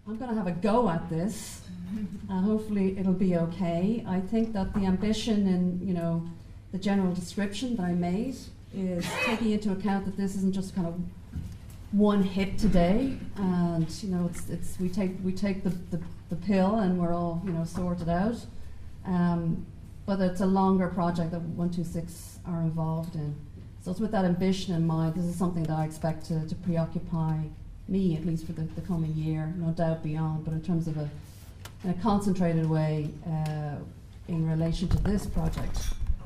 I'm going to have a go at this, and hopefully it'll be okay. I think that the ambition in, you know, the general description that I made is taking into account that this isn't just kind of one hit today, and you know, we take the pill and we're all, you know, sorted out. But it's a longer project that 126 are involved in. So it's with that ambition in mind. This is something that I expect to preoccupy me, at least for the coming year, no doubt beyond, but in terms of in a concentrated way in relation to this project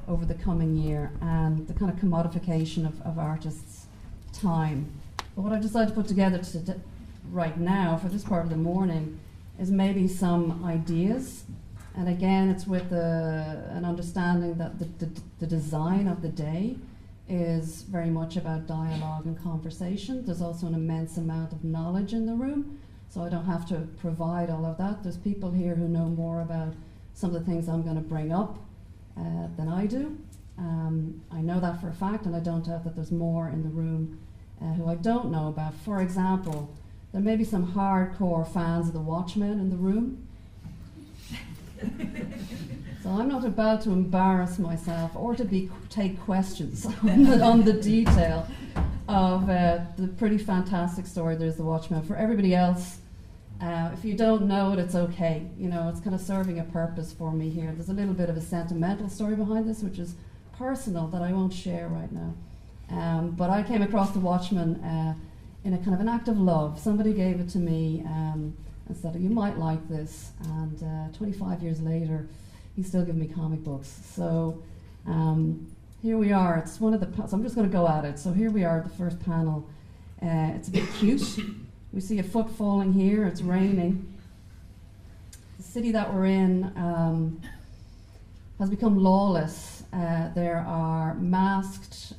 over the coming year and the kind of commodification of artists' time. But what I decided to put together right now for this part of the morning is maybe some ideas. And again, it's with an understanding that the design of the day is very much about dialogue and conversation. There's also an immense amount of knowledge in the room, so I don't have to provide all of that. There's people here who know more about some of the things I'm going to bring up than I do. I know that for a fact, and I don't doubt that there's more in the room who I don't know about. For example, there may be some hardcore fans of the Watchmen in the room. So I'm not about to embarrass myself or to take questions on the detail of the pretty fantastic story there's The Watchmen. For everybody else, if you don't know it, it's okay. You know, it's kind of serving a purpose for me here. There's a little bit of a sentimental story behind this, which is personal, that I won't share right now. But I came across The Watchmen in a kind of an act of love. Somebody gave it to me and said, you might like this. And 25 years later, he's still giving me comic books. So here we are. It's one of the, so I'm just going to go at it. So here we are at the first panel. It's a bit cute. We see a foot falling here. It's raining. The city that we're in has become lawless. There are masked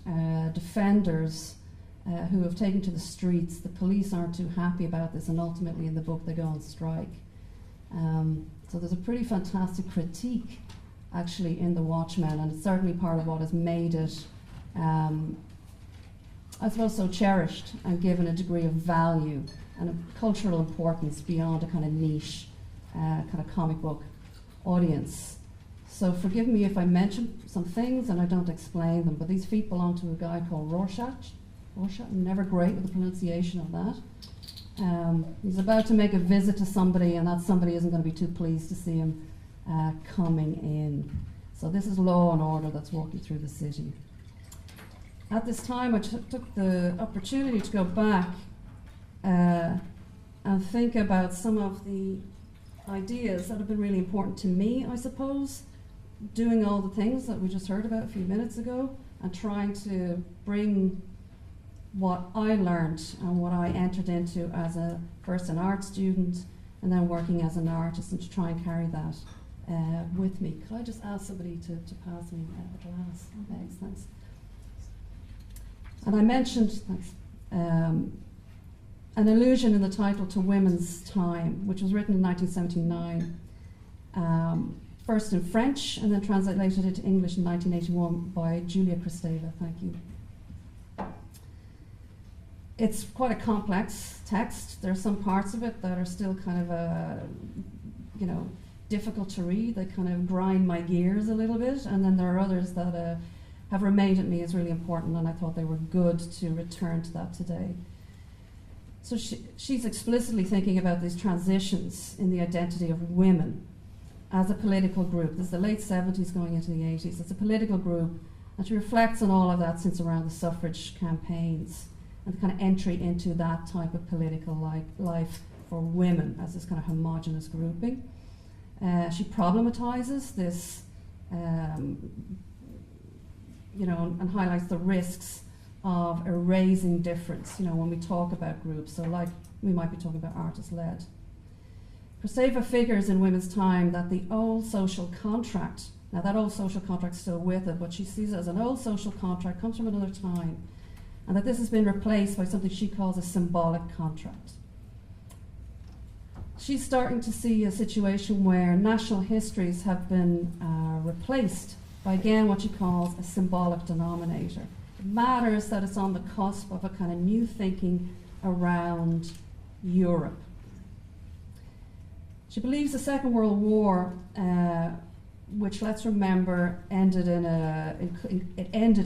defenders who have taken to the streets. The police aren't too happy about this, and ultimately in the book they go on strike. So there's a pretty fantastic critique actually in The Watchmen, and it's certainly part of what has made it, I suppose, so cherished and given a degree of value and a cultural importance beyond a kind of niche kind of comic book audience. So forgive me if I mention some things and I don't explain them, but these feet belong to a guy called Rorschach. I'm never great with the pronunciation of that. He's about to make a visit to somebody, and that somebody isn't going to be too pleased to see him coming in. So this is law and order that's walking through the city. At this time, I took the opportunity to go back and think about some of the ideas that have been really important to me, I suppose, doing all the things that we just heard about a few minutes ago, and trying to bring what I learned and what I entered into as first an art student and then working as an artist, and to try and carry that with me. Could I just ask somebody to pass me a glass? Thanks, thanks. And I mentioned, thanks, an allusion in the title to Women's Time, which was written in 1979, first in French and then translated into English in 1981 by Julia Kristeva. Thank you. It's quite a complex text. There are some parts of it that are still kind of, you know, difficult to read. They kind of grind my gears a little bit, and then there are others that have remained at me as really important, and I thought they were good to return to that today. So she's explicitly thinking about these transitions in the identity of women as a political group. This is the late 70s going into the 80s. It's a political group, and she reflects on all of that since around the suffrage campaigns and the kind of entry into that type of political life for women as this kind of homogenous grouping. She problematizes this, you know, and highlights the risks of erasing difference, you know, when we talk about groups. So like, we might be talking about artist-led. Kristeva figures in Women's Time that the old social contract, now that old social contract's still with it, but she sees it as an old social contract, comes from another time, and that this has been replaced by something she calls a symbolic contract. She's starting to see a situation where national histories have been replaced by, again, what she calls a symbolic denominator. It matters that it's on the cusp of a kind of new thinking around Europe. She believes the Second World War, which, let's remember, ended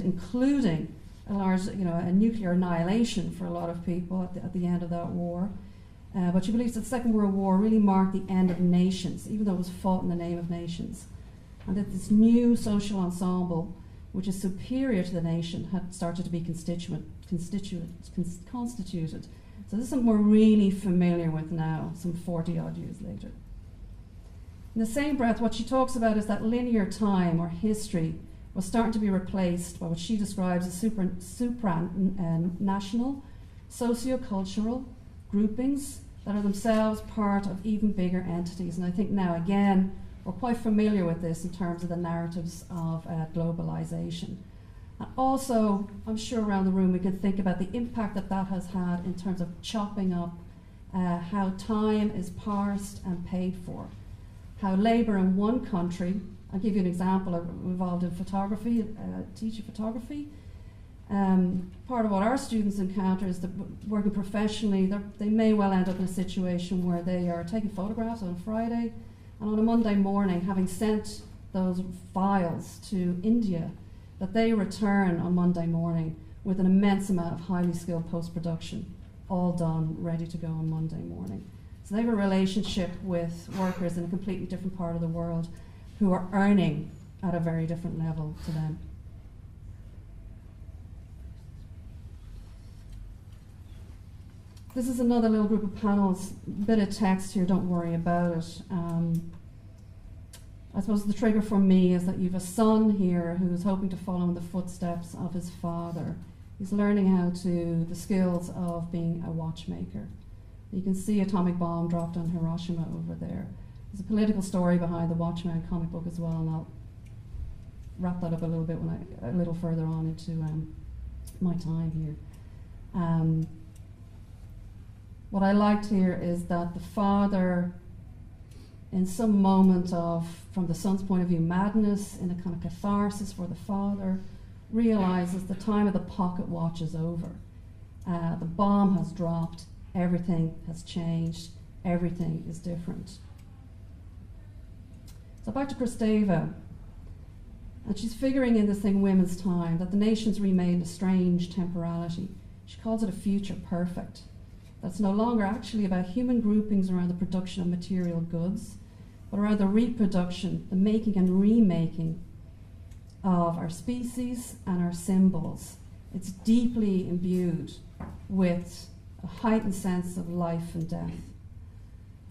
including a large, a nuclear annihilation for a lot of people at the end of that war. But she believes that the Second World War really marked the end of nations, even though it was fought in the name of nations, and that this new social ensemble, which is superior to the nation, had started to be constituted. So this is something we're really familiar with now, some 40 odd years later. In the same breath, what she talks about is that linear time or history was starting to be replaced by what she describes as supranational, socio-cultural groupings that are themselves part of even bigger entities. And I think now, again, we're quite familiar with this in terms of the narratives of globalization. And also, I'm sure around the room we can think about the impact that that has had in terms of chopping up how time is parsed and paid for. How labour in one country, I'll give you an example, I'm involved in photography, teaching photography. Part of what our students encounter is that working professionally, they may well end up in a situation where they are taking photographs on a Friday, and on a Monday morning, having sent those files to India, that they return on Monday morning with an immense amount of highly skilled post-production, all done, ready to go on Monday morning. So they have a relationship with workers in a completely different part of the world who are earning at a very different level to them. This is another little group of panels, bit of text here, don't worry about it. I suppose the trigger for me is that you have a son here who is hoping to follow in the footsteps of his father. He's learning the skills of being a watchmaker. You can see atomic bomb dropped on Hiroshima over there. There's a political story behind the Watchman comic book as well, and I'll wrap that up a little bit a little further on into my time here. What I liked here is that the father, in some moment of, from the son's point of view, madness, in a kind of catharsis for the father, realizes the time of the pocket watch is over. The bomb has dropped, everything has changed, everything is different. So back to Kristeva, and she's figuring in this thing, women's time, that the nation's remade a strange temporality. She calls it a future perfect. That's no longer actually about human groupings around the production of material goods, but around the reproduction, the making and remaking of our species and our symbols. It's deeply imbued with a heightened sense of life and death.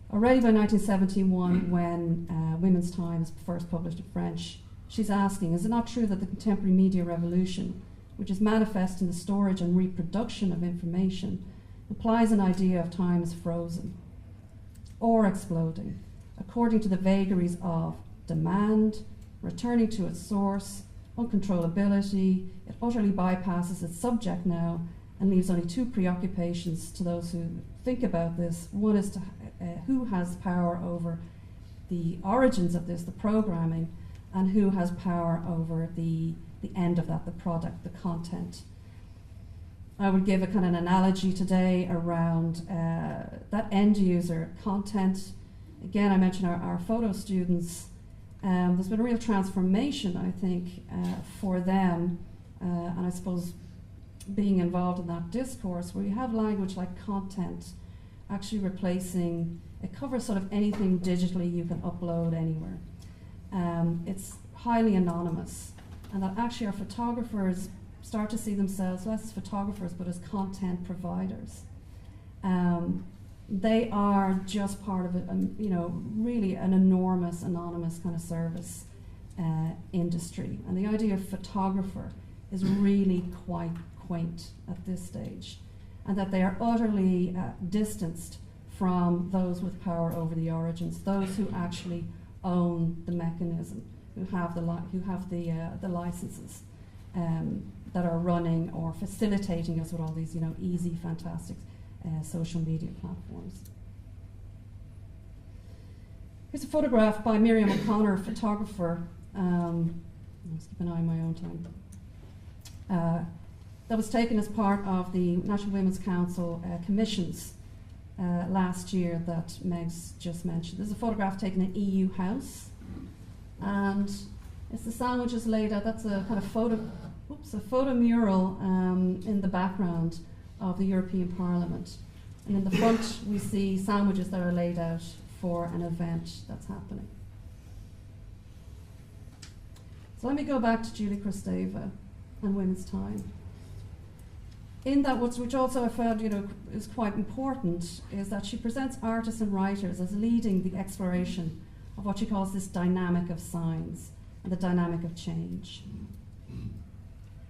Already by 1971, when Women's Time is first published in French, she's asking, is it not true that the contemporary media revolution, which is manifest in the storage and reproduction of information, implies an idea of time as frozen or exploding, according to the vagaries of demand, returning to its source, uncontrollability? It utterly bypasses its subject now and leaves only two preoccupations to those who think about this. One is to who has power over the origins of this, the programming, and who has power over the end of that, the product, the content. I would give a kind of an analogy today around that end user content. Again, I mentioned our photo students. There's been a real transformation, I think, for them, and I suppose being involved in that discourse where you have language like content actually replacing, it covers sort of anything digitally you can upload anywhere. It's highly anonymous, and that actually our photographers start to see themselves less as photographers but as content providers. They are just part of it, really an enormous anonymous kind of service industry. And the idea of photographer is really quite quaint at this stage, and that they are utterly distanced from those with power over the origins, those who actually own the mechanism, who have the licenses that are running or facilitating us with all these, easy, fantastic social media platforms. Here's a photograph by Miriam O'Connor, a photographer. Let's keep an eye on my own time. That was taken as part of the National Women's Council commissions last year that Meg's just mentioned. There's a photograph taken at EU House, and it's the sandwiches laid out. That's a kind of photo mural in the background of the European Parliament. And in the front, we see sandwiches that are laid out for an event that's happening. So let me go back to Julie Kristeva and Women's Time. In that, which also I found, is quite important, is that she presents artists and writers as leading the exploration of what she calls this dynamic of signs and the dynamic of change.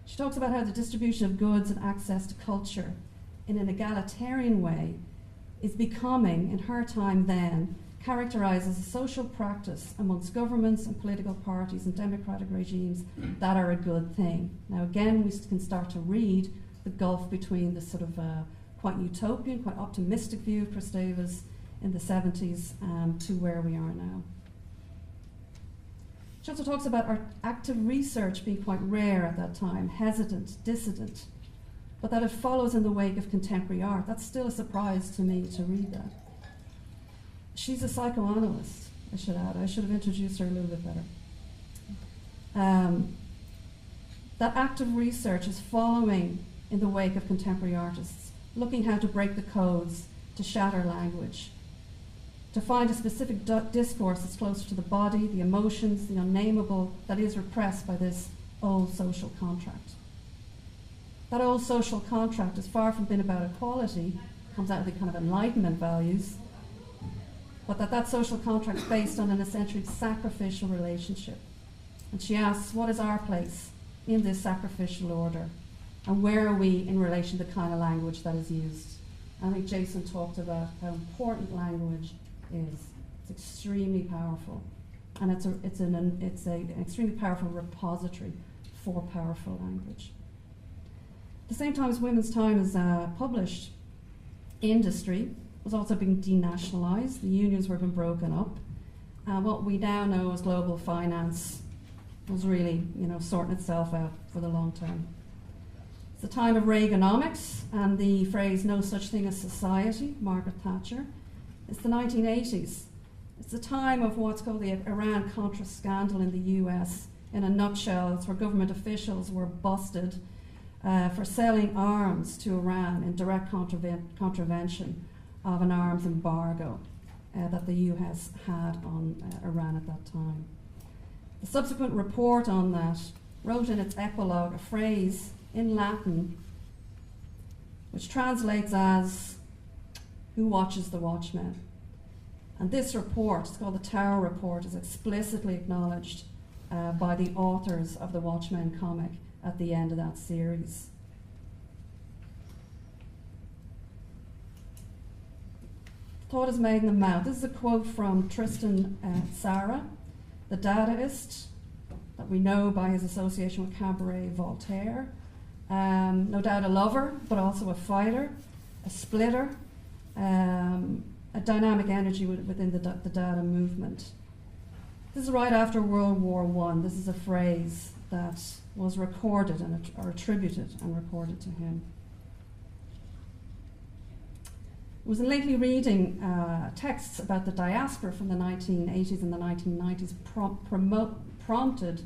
She talks about how the distribution of goods and access to culture in an egalitarian way is becoming, in her time then, characterized as a social practice amongst governments and political parties and democratic regimes that are a good thing. Now again, we can start to read the gulf between this sort of quite utopian, quite optimistic view of Kristeva's in the 70s to where we are now. She also talks about active research being quite rare at that time, hesitant, dissident, but that it follows in the wake of contemporary art. That's still a surprise to me to read that. She's a psychoanalyst, I should add. I should have introduced her a little bit better. That active research is following in the wake of contemporary artists, looking how to break the codes, to shatter language, to find a specific discourse that's closer to the body, the emotions, the unnameable, that is repressed by this old social contract. That old social contract is far from being about equality, comes out of the kind of Enlightenment values, but that social contract is based on an essentially sacrificial relationship. And she asks, what is our place in this sacrificial order? And where are we in relation to the kind of language that is used? I think Jason talked about how important language is. It's extremely powerful. And it's an extremely powerful repository for powerful language. At the same time as Women's Time is published, industry was also being denationalised. The unions were being broken up. What we now know as global finance was really, sorting itself out for the long term. It's the time of Reaganomics and the phrase "no such thing as society," Margaret Thatcher. It's the 1980s. It's the time of what's called the Iran-Contra scandal in the US. In a nutshell, it's where government officials were busted for selling arms to Iran in direct contravention of an arms embargo that the US had on Iran at that time. The subsequent report on that wrote in its epilogue a phrase in Latin which translates as "who watches the watchmen?" And this report, it's called the Tower Report, is explicitly acknowledged by the authors of the Watchmen comic at the end of that series. Thought is made in the mouth. This is a quote from Tristan Tzara, the Dadaist that we know by his association with Cabaret Voltaire. No doubt a lover, but also a fighter, a splitter, a dynamic energy within the Dada movement. This is right after World War I. This is a phrase that was recorded or attributed and recorded to him. It was lately reading texts about the diaspora from the 1980s and the 1990s prompted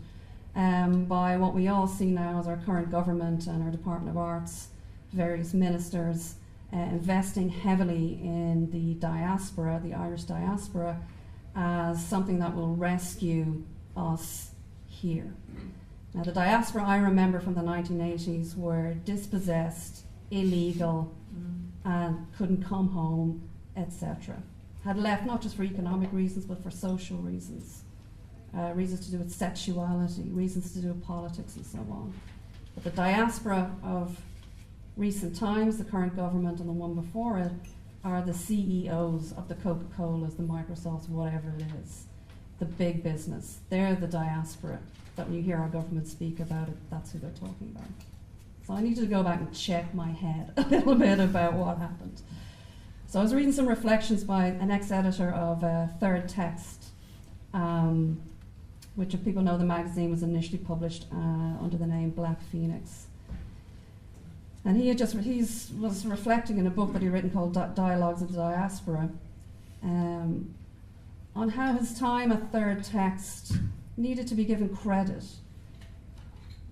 by what we all see now as our current government and our Department of Arts, various ministers investing heavily in the diaspora, the Irish diaspora, as something that will rescue us here. Now the diaspora I remember from the 1980s were dispossessed, illegal, and couldn't come home, etc. Had left not just for economic reasons but for social reasons. Reasons to do with sexuality, reasons to do with politics and so on. But the diaspora of recent times, the current government and the one before it, are the CEOs of the Coca-Colas, the Microsofts, whatever it is. The big business. They're the diaspora that when you hear our government speak about it, that's who they're talking about. So I need to go back and check my head a little bit about what happened. So I was reading some reflections by an ex-editor of Third Text, which, if people know the magazine, was initially published under the name Black Phoenix. And he was reflecting in a book that he'd written called Dialogues of the Diaspora, on how his time at Third Text needed to be given credit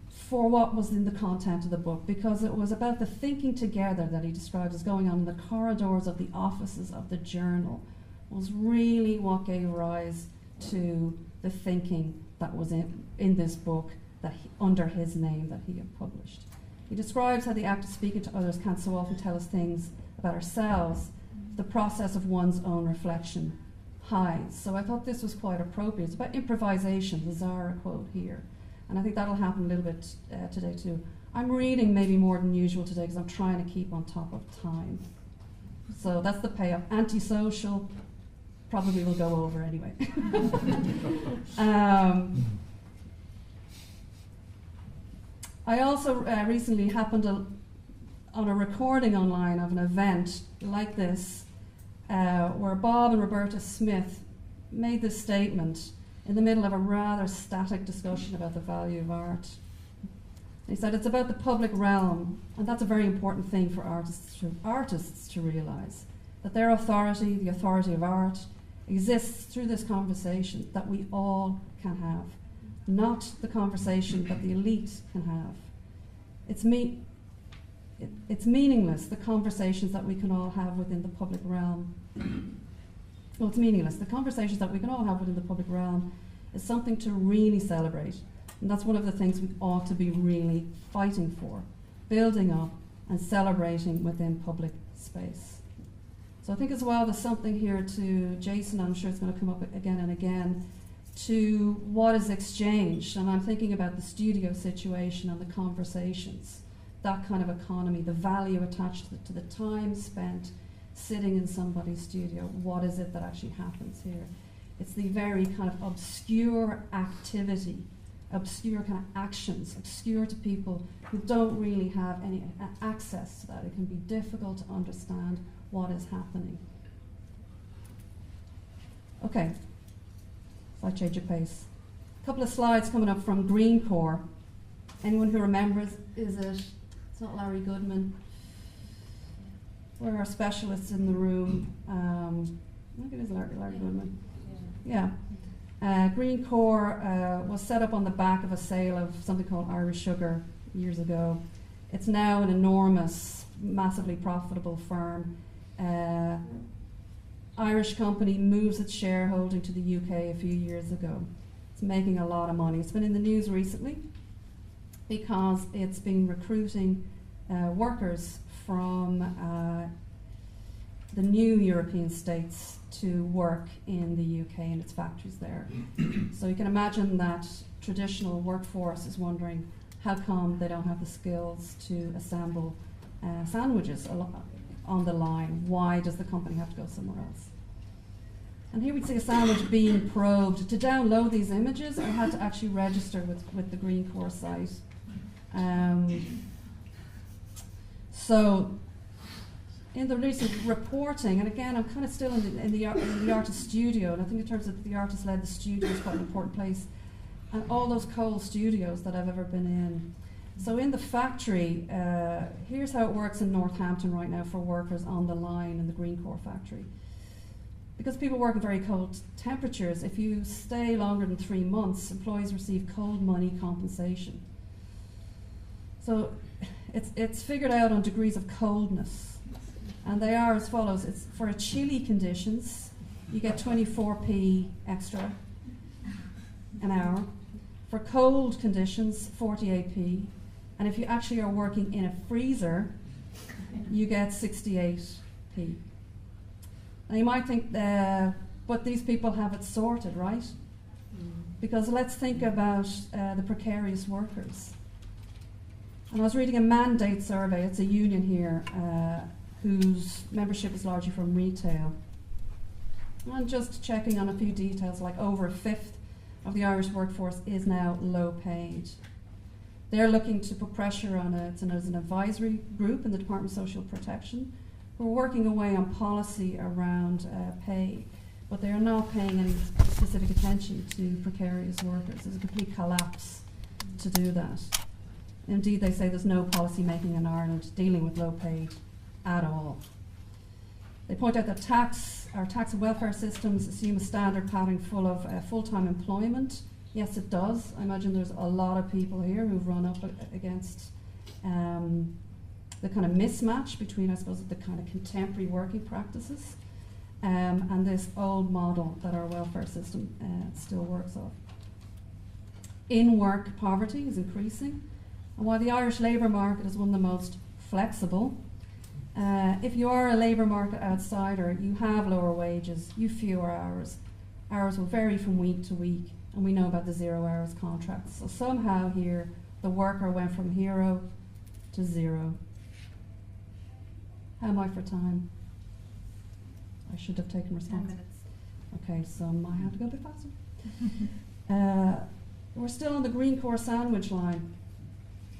for what was in the content of the book, because it was about the thinking together that he described as going on in the corridors of the offices of the journal, was really what gave rise to the thinking that was in this book that under his name that he had published. He describes how the act of speaking to others can so often tell us things about ourselves, the process of one's own reflection hides. So I thought this was quite appropriate. It's about improvisation, the Zara quote here. And I think that'll happen a little bit today too. I'm reading maybe more than usual today because I'm trying to keep on top of time. So that's the payoff. Antisocial, probably will go over anyway. I also recently happened on a recording online of an event like this where Bob and Roberta Smith made this statement in the middle of a rather static discussion about the value of art. They said it's about the public realm, and that's a very important thing for artists to realise, that their authority, the authority of art, exists through this conversation that we all can have, not the conversation that the elite can have. It's meaningless, the conversations that we can all have within the public realm. Well, it's meaningless. The conversations that we can all have within the public realm is something to really celebrate. And that's one of the things we ought to be really fighting for, building up and celebrating within public space. So I think as well there's something here to Jason, I'm sure it's going to come up again and again, to what is exchanged. And I'm thinking about the studio situation and the conversations, that kind of economy, the value attached to the time spent sitting in somebody's studio. What is it that actually happens here? It's the very kind of obscure activity, obscure kind of actions, obscure to people who don't really have any access to that. It can be difficult to understand what is happening. Okay, so I change of pace. A couple of slides coming up from Green Core. Anyone who remembers, is it? It's not Larry Goodman. Where are our specialists in the room? I think it is Larry Goodman. Yeah. Green Core was set up on the back of a sale of something called Irish Sugar years ago. It's now an enormous, massively profitable firm. Irish company moves its shareholding to the UK a few years ago. It's making a lot of money. It's been in the news recently because it's been recruiting workers from the new European states to work in the UK and its factories there. So you can imagine that traditional workforce is wondering how come they don't have the skills to assemble sandwiches on the line. Why does the company have to go somewhere else? And here we see a sandwich being probed. To download these images, I had to actually register with the Green Core site. So in the recent reporting, and again, I'm kind of still in the artist studio, and I think in terms of the artist led, the studio is quite an important place, and all those coal studios that I've ever been in. So in the factory, here's how it works in Northampton right now for workers on the line in the Green Core factory. Because people work at very cold temperatures, if you stay longer than 3 months, employees receive cold money compensation. So it's figured out on degrees of coldness. And they are as follows. It's for chilly conditions, you get 24p extra an hour. For cold conditions, 48p. And if you actually are working in a freezer, you get 68p. Now you might think, but these people have it sorted, right? Because let's think about the precarious workers. And I was reading a mandate survey, it's a union here, whose membership is largely from retail. And just checking on a few details, like over a fifth of the Irish workforce is now low paid. They're looking to put pressure on it's an advisory group in the Department of Social Protection. We're working away on policy around pay, but they are not paying any specific attention to precarious workers. There's a complete collapse to do that. Indeed, they say there's no policy making in Ireland dealing with low pay at all. They point out that our tax and welfare systems assume a standard pattern full of full-time employment. Yes, it does. I imagine there's a lot of people here who've run up against the kind of mismatch between, I suppose, the kind of contemporary working practices and this old model that our welfare system still works off. In-work poverty is increasing, and while the Irish labour market is one of the most flexible, if you are a labour market outsider, you have lower wages, you fewer hours. Hours will vary from week to week, and we know about the 0 hours contracts. So somehow here, the worker went from hero to zero. How am I for time? I should have taken response. 10 minutes. Okay, so I have to go a bit faster. We're still on the green core sandwich line,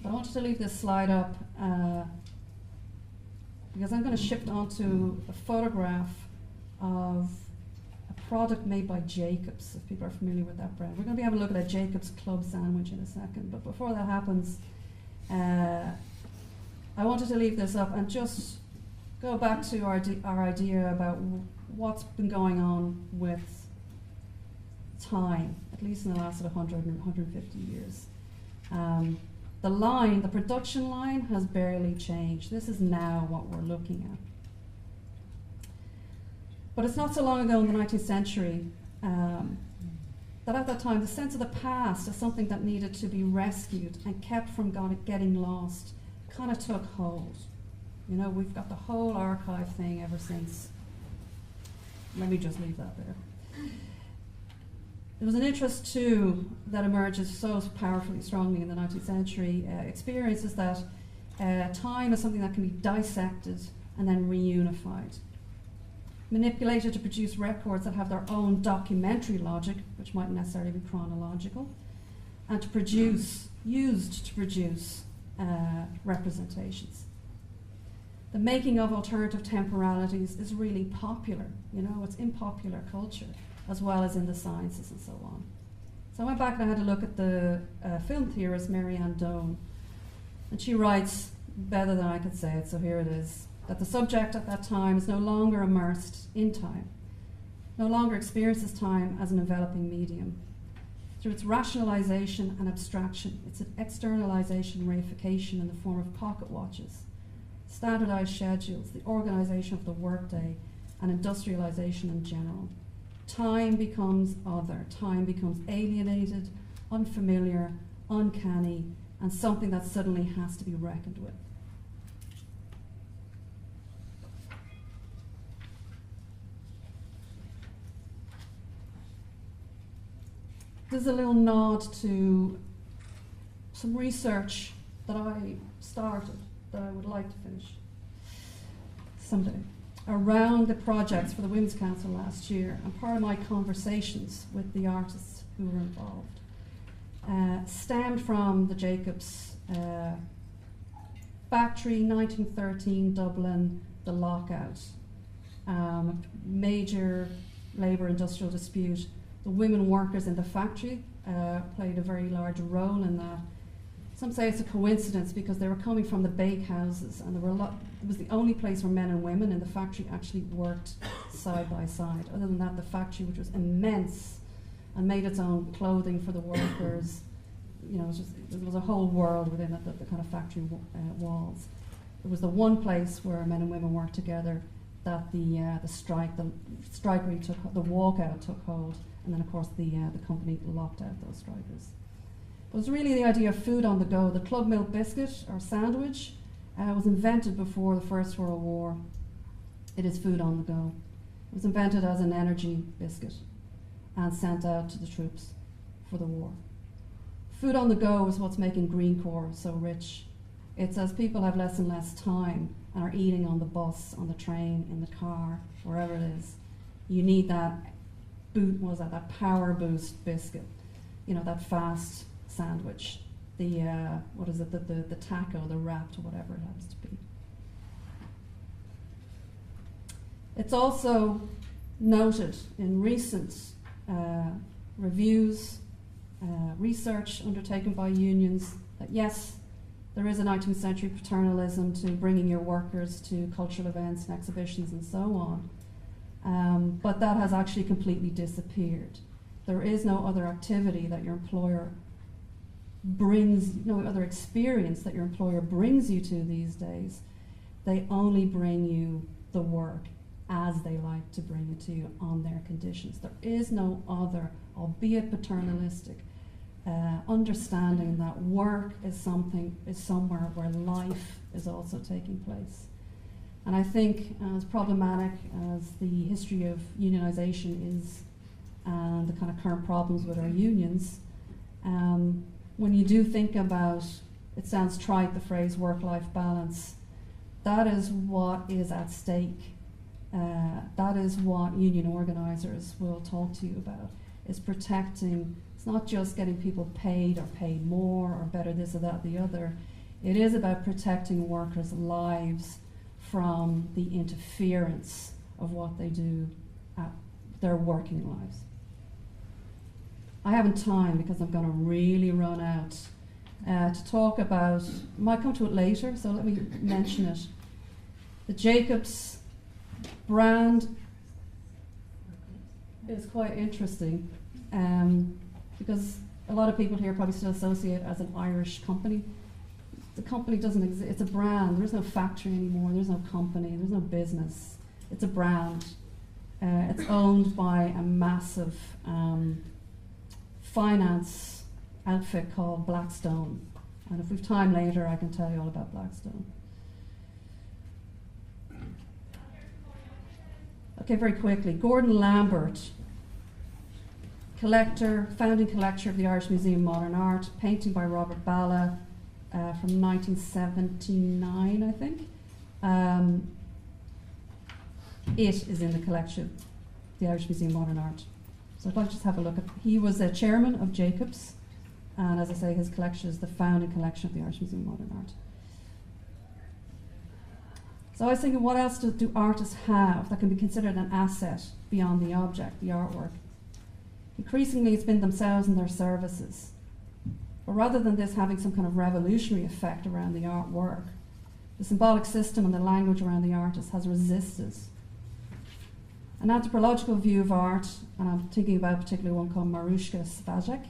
but I wanted to leave this slide up because I'm going to shift onto a photograph of a product made by Jacobs, if people are familiar with that brand. We're going to be having a look at a Jacobs Club sandwich in a second, but before that happens, I wanted to leave this up and just go back to our idea about what's been going on with time, at least in the last 100 or 150 years. The production line has barely changed. This is now what we're looking at. But it's not so long ago in the 19th century that at that time the sense of the past as something that needed to be rescued and kept from getting lost kind of took hold. You know, we've got the whole archive thing ever since. Let me just leave that there. There was an interest too that emerges so powerfully, strongly in the 19th century experiences that time is something that can be dissected and then reunified. Manipulated to produce records that have their own documentary logic, which mightn't necessarily be chronological, and used to produce representations. The making of alternative temporalities is really popular, you know, it's in popular culture, as well as in the sciences and so on. So I went back and I had a look at the film theorist Mary Ann Doane, and she writes better than I could say it, so here it is, that the subject at that time is no longer immersed in time, no longer experiences time as an enveloping medium. Through its rationalization and abstraction, its externalization and reification in the form of pocket watches, standardized schedules, the organization of the workday, and industrialization in general. Time becomes other, time becomes alienated, unfamiliar, uncanny, and something that suddenly has to be reckoned with. There's a little nod to some research that I started that I would like to finish someday around the projects for the Women's Council last year, and part of my conversations with the artists who were involved stemmed from the Jacobs factory, 1913 Dublin, the lockout, major labour industrial dispute. The women workers in the factory played a very large role in that. Some say it's a coincidence because they were coming from the bakehouses, and it was the only place where men and women in the factory actually worked side by side. Other than that, the factory, which was immense and made its own clothing for the workers, you know, there was a whole world within it, the kind of factory walls. It was the one place where men and women worked together that the strike really took, the walkout took hold, and then of course the company locked out those strikers. It was really the idea of food on the go. The club milk biscuit or sandwich was invented before the First World War. It is food on the go. It was invented as an energy biscuit and sent out to the troops for the war. Food on the go is what's making Green Corps so rich. It's as people have less and less time and are eating on the bus, on the train, in the car, wherever it is. You need that that power boost biscuit, you know, that fast sandwich, the taco, the wrapped, whatever it happens to be. It's also noted in recent reviews, research undertaken by unions, that yes, There is a 19th century paternalism to bringing your workers to cultural events and exhibitions and so on. But that has actually completely disappeared. There is no other activity that your employer brings, no other experience that your employer brings you to these days. They only bring you the work as they like to bring it to you on their conditions. There is no other, albeit paternalistic, understanding that work is somewhere where life is also taking place. And I think as problematic as the history of unionization is and the kind of current problems with our unions, when you do think about, it sounds trite, the phrase work-life balance, that is what is at stake. That is what union organisers will talk to you about, is protecting. It's not just getting people paid or paid more or better this or that or the other. It is about protecting workers' lives from the interference of what they do at their working lives. I haven't time because I'm going to really run out to talk about, I might come to it later, so let me mention it. The Jacobs brand is quite interesting because a lot of people here probably still associate it as an Irish company. The company doesn't exist, it's a brand. There's no factory anymore, there's no company, there's no business. It's a brand. It's owned by a massive finance outfit called Blackstone. And if we've time later, I can tell you all about Blackstone. Okay, very quickly. Gordon Lambert, founding collector of the Irish Museum of Modern Art, painting by Robert Balla from 1979, I think. It is in the collection, the Irish Museum of Modern Art. So I'd like to just have a look at, he was a chairman of Jacobs, and as I say, his collection is the founding collection of the Irish Museum of Modern Art. So I was thinking, what else do artists have that can be considered an asset beyond the object, the artwork? Increasingly, it's been themselves and their services. But rather than this having some kind of revolutionary effect around the artwork, the symbolic system and the language around the artist has resisted. An anthropological view of art, and I'm thinking about particularly one called Maruszka Spacek,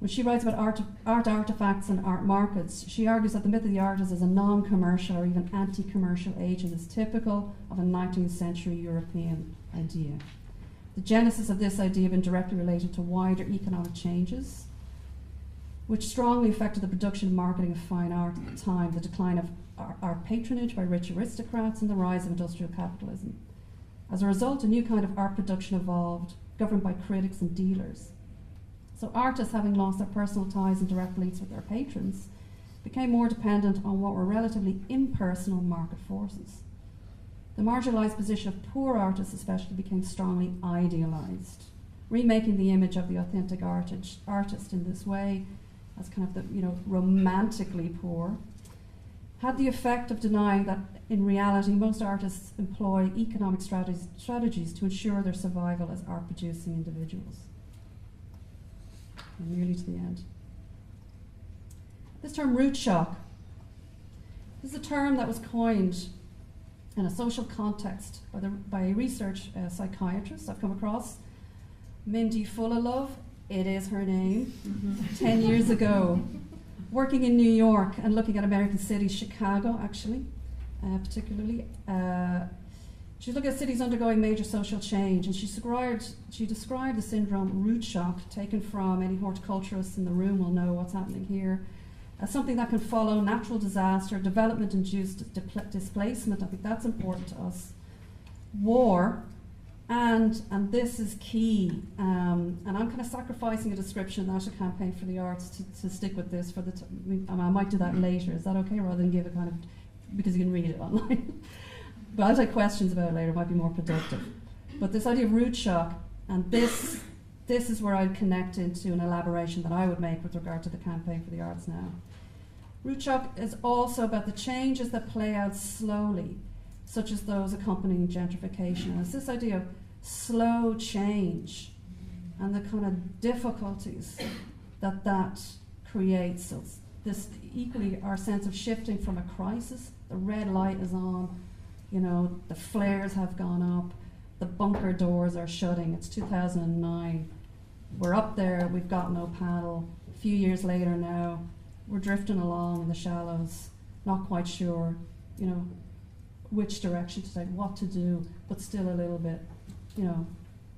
when she writes about art artifacts and art markets, she argues that the myth of the artist as a non-commercial or even anti-commercial agent is typical of a 19th century European idea. The genesis of this idea being directly related to wider economic changes, which strongly affected the production and marketing of fine art at the time, the decline of art patronage by rich aristocrats and the rise of industrial capitalism. As a result, a new kind of art production evolved, governed by critics and dealers. So artists, having lost their personal ties and direct links with their patrons, became more dependent on what were relatively impersonal market forces. The marginalised position of poor artists especially became strongly idealised, remaking the image of the authentic artist in this way as kind of the romantically poor, had the effect of denying that in reality most artists employ economic strategies to ensure their survival as art-producing individuals. I'm nearly to the end. This term root shock, this is a term that was coined in a social context by a research psychiatrist I've come across, Mindy Fullilove, it is her name, 10 years ago, working in New York and looking at American cities, Chicago actually, particularly. She was looking at cities undergoing major social change, and she described the syndrome root shock, taken from any horticulturists in the room will know what's happening here, as something that can follow natural disaster, development-induced displacement, I think that's important to us, war, and this is key, and I'm kind of sacrificing a description of the National Campaign for the Arts to stick with this I might do that later, is that okay, rather than give a kind of, because you can read it online. But I'll take questions about it later, it might be more productive. But this idea of root shock, and this is where I'd connect into an elaboration that I would make with regard to the Campaign for the Arts now. Root shock is also about the changes that play out slowly, such as those accompanying gentrification. And it's this idea of slow change and the kind of difficulties that creates this equally our sense of shifting from a crisis. The red light is on, you know, the flares have gone up, the bunker doors are shutting. It's 2009. We're up there, we've got no paddle. A few years later now, we're drifting along in the shallows, not quite sure, you know, which direction to take, what to do, but still a little bit, you know,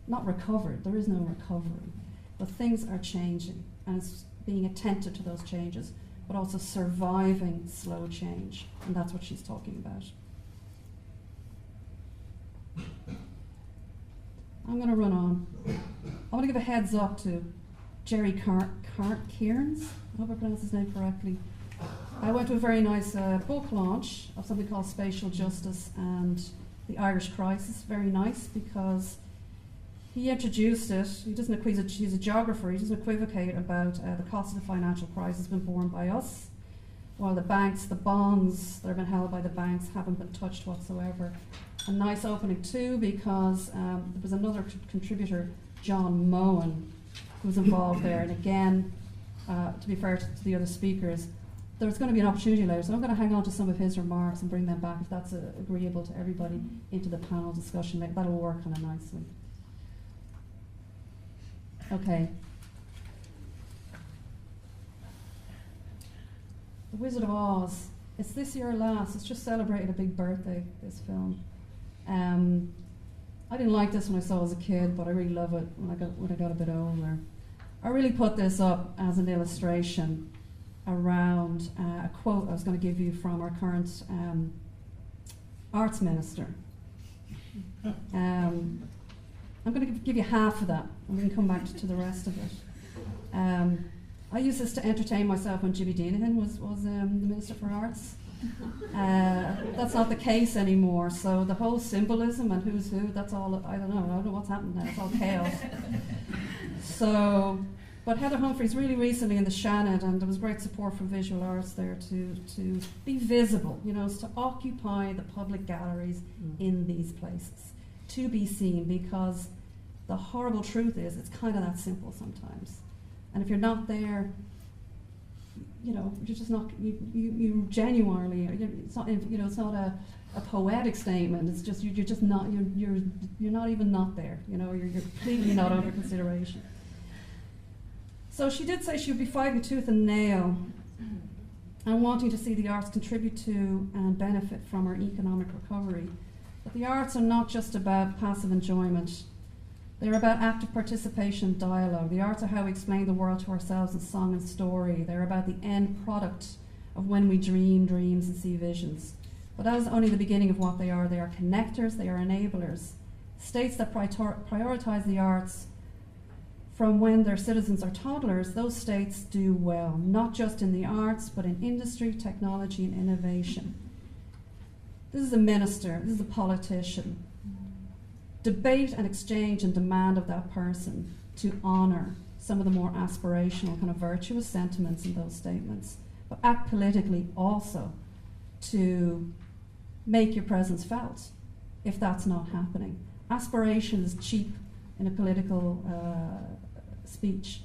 not recovered. There is no recovery. But things are changing, and it's being attentive to those changes, but also surviving slow change. And that's what she's talking about. I'm going to run on. I want to give a heads up to Jerry Cairns. I hope I pronounced his name correctly. I went to a very nice book launch of something called Spatial Justice and the Irish Crisis. Very nice, because he introduced it. He doesn't he's a geographer. He doesn't equivocate about the cost of the financial crisis been borne by us, while the banks, the bonds that have been held by the banks haven't been touched whatsoever. A nice opening too, because there was another contributor, John Moen, who was involved there. And again, to be fair to the other speakers, there's going to be an opportunity later, so I'm going to hang on to some of his remarks and bring them back, if that's agreeable to everybody, into the panel discussion. That'll work kind of nicely. Okay. The Wizard of Oz. It's this year last. It's just celebrated a big birthday, this film. I didn't like this when I saw it as a kid, but I really love it when I got a bit older. I really put this up as an illustration around a quote I was going to give you from our current arts minister. I'm going to give you half of that, and we can come back to the rest of it. I used this to entertain myself when Jimmy Deanahan was the Minister for Arts. That's not the case anymore, so the whole symbolism and who's who, that's all, I don't know what's happened now, it's all chaos. So, but Heather Humphreys really recently in the Shannon, and there was great support from visual arts there to be visible, you know, to occupy the public galleries in these places, to be seen, because the horrible truth is it's kind of that simple sometimes. And if you're not there, you know, you're just not, you genuinely, it's not, you know, it's not a poetic statement, it's just, you're just not, you're not even not there, you know, you're completely not under consideration. So she did say she would be fighting tooth and nail and wanting to see the arts contribute to and benefit from our economic recovery. But the arts are not just about passive enjoyment. They're about active participation and dialogue. The arts are how we explain the world to ourselves in song and story. They're about the end product of when we dream dreams and see visions. But that is only the beginning of what they are. They are connectors, they are enablers. States that prioritize the arts from when their citizens are toddlers, those states do well, not just in the arts, but in industry, technology, and innovation. This is a minister, this is a politician. Debate and exchange and demand of that person to honour some of the more aspirational, kind of virtuous sentiments in those statements, but act politically also to make your presence felt, if that's not happening. Aspiration is cheap in a political speech,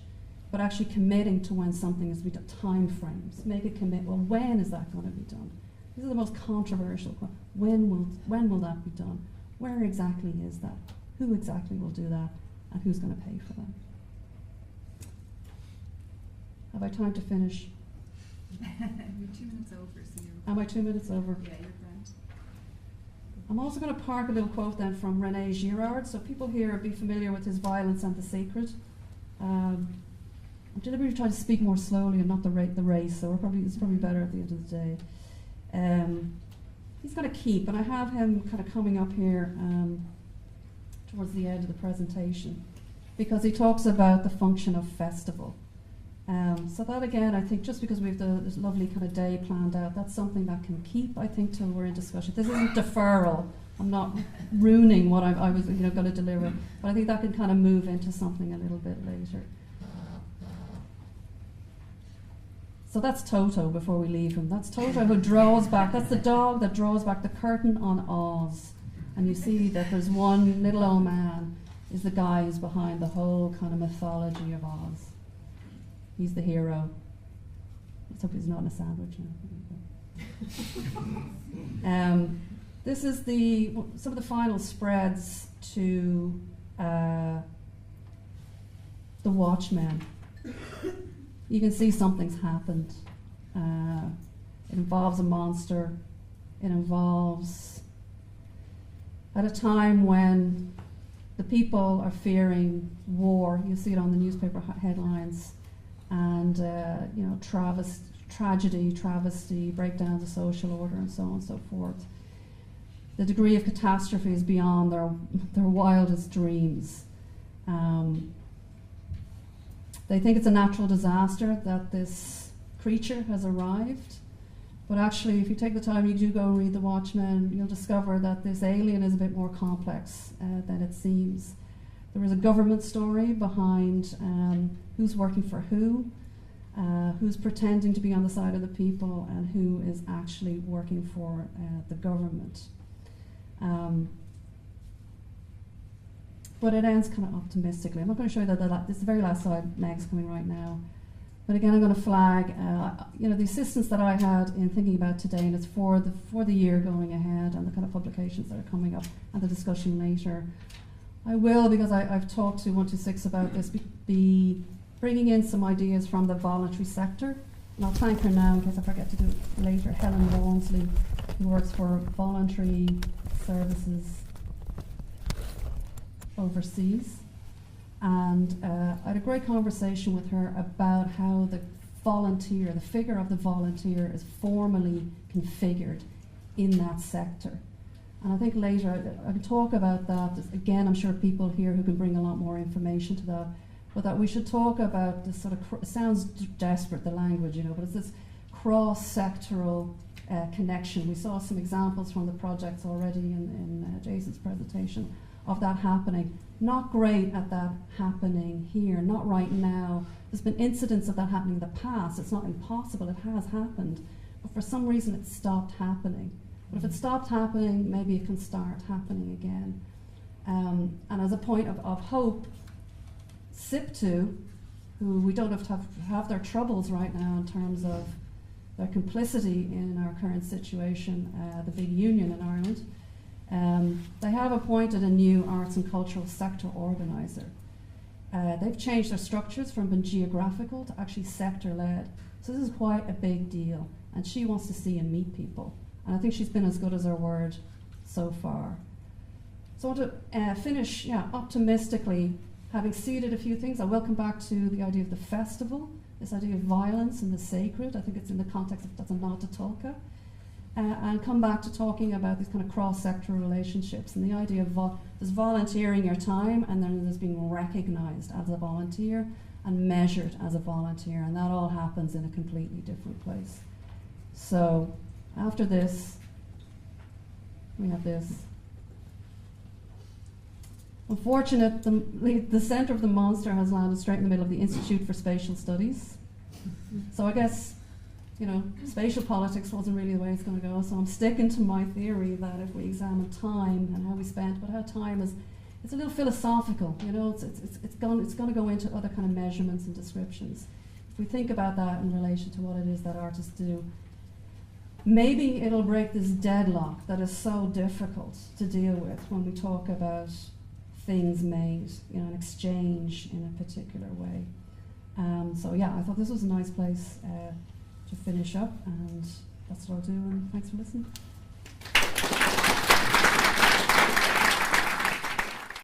but actually committing to when something is to be done, time frames, make a commit. Well, when is that going to be done? These are the most controversial questions. When will that be done? Where exactly is that? Who exactly will do that? And who's going to pay for that? Have I time to finish? You're 2 minutes over, so you're... Am I 2 minutes over? Yeah, you're grand. I'm also going to park a little quote then from René Girard. So people here be familiar with his Violence and the Sacred. I'm deliberately trying to speak more slowly and not the race, so it's probably better at the end of the day. He's going to keep, and I have him kind of coming up here towards the end of the presentation, because he talks about the function of festival. So that again, I think just because we have this lovely kind of day planned out, that's something that can keep, I think, till we're in discussion. This isn't deferral. I'm not ruining what I was going to deliver, but I think that can kind of move into something a little bit later. So that's Toto before we leave him. That's Toto who draws back, that's the dog that draws back the curtain on Oz. And you see that there's one little old man is the guy who's behind the whole kind of mythology of Oz. He's the hero. Let's hope he's not in a sandwich now. This is some of the final spreads to the Watchmen. You can see something's happened. It involves a monster. It involves at a time when the people are fearing war. You see it on the newspaper headlines, and tragedy, travesty, breakdowns of social order, and so on and so forth. The degree of catastrophe is beyond their wildest dreams. They think it's a natural disaster that this creature has arrived, but actually, if you take the time, you do go and read The Watchmen, you'll discover that this alien is a bit more complex than it seems. There is a government story behind who's working for who's pretending to be on the side of the people, and who is actually working for the government. But it ends kind of optimistically. I'm not going to show you that this is the very last slide. Meg's coming right now. But again, I'm going to flag, the assistance that I had in thinking about today, and it's for the year going ahead, and the kind of publications that are coming up, and the discussion later. I will, because I've talked to 126 about this, be bringing in some ideas from the voluntary sector. And I'll thank her now in case I forget to do it later. Helen Walmsley, who works for voluntary services overseas. And I had a great conversation with her about how the figure of the volunteer is formally configured in that sector. And I think later I can talk about that. Again, I'm sure people here who can bring a lot more information to that, but that we should talk about this sort of, it sounds desperate, the language, but it's this cross-sectoral connection. We saw some examples from the projects already in Jason's presentation of that happening. Not great at that happening here, not right now. There's been incidents of that happening in the past. It's not impossible, it has happened. But for some reason it stopped happening. But if it stopped happening, maybe it can start happening again. And as a point of hope, SIP2, who we don't have to have their troubles right now in terms of their complicity in our current situation, the big union in Ireland, they have appointed a new arts and cultural sector organiser. They've changed their structures from being geographical to actually sector-led. So this is quite a big deal, and she wants to see and meet people. And I think she's been as good as her word so far. So I want to finish optimistically, having seeded a few things. I will come back to the idea of the festival, this idea of violence and the sacred. I think it's in the context of, that's a nod to Tulca. And come back to talking about these kind of cross-sector relationships and the idea of there's volunteering your time, and then there's being recognised as a volunteer and measured as a volunteer, and that all happens in a completely different place. So after this, we have this. Unfortunately, the centre of the monster has landed straight in the middle of the Institute for Spatial Studies. So I guess, spatial politics wasn't really the way it's going to go, so I'm sticking to my theory that if we examine time and how we spent, but how time is, it's a little philosophical, it's going to go into other kind of measurements and descriptions. If we think about that in relation to what it is that artists do, maybe it'll break this deadlock that is so difficult to deal with when we talk about things made, an exchange in a particular way. So yeah, I thought this was a nice place to finish up, and that's what I'll do, and thanks for listening.